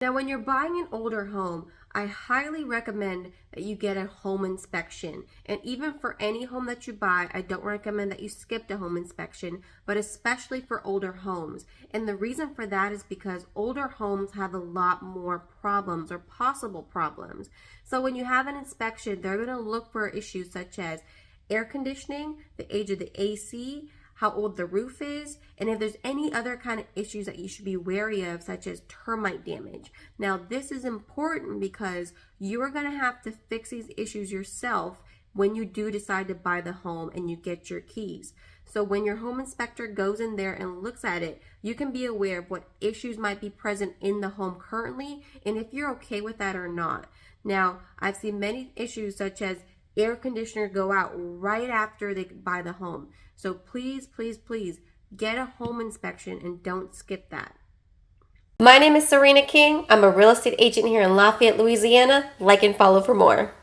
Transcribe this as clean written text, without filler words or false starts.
Now, when you're buying an older home, I highly recommend that you get a home inspection. And even for any home that you buy, I don't recommend that you skip the home inspection, but especially for older homes. And the reason for that is because older homes have a lot more problems or possible problems. So when you have an inspection, they're going to look for issues such as air conditioning, the age of the AC, how old the roof is, and if there's any other kind of issues that you should be wary of, such as termite damage. Now, this is important because you are going to have to fix these issues yourself when you do decide to buy the home and you get your keys. So when your home inspector goes in there and looks at it, you can be aware of what issues might be present in the home currently and if you're okay with that or not. Now, I've seen many issues such as air conditioner go out right after they buy the home. So please, please, please get a home inspection and don't skip that. My name is Serena King. I'm a real estate agent here in Lafayette, Louisiana. Like and follow for more.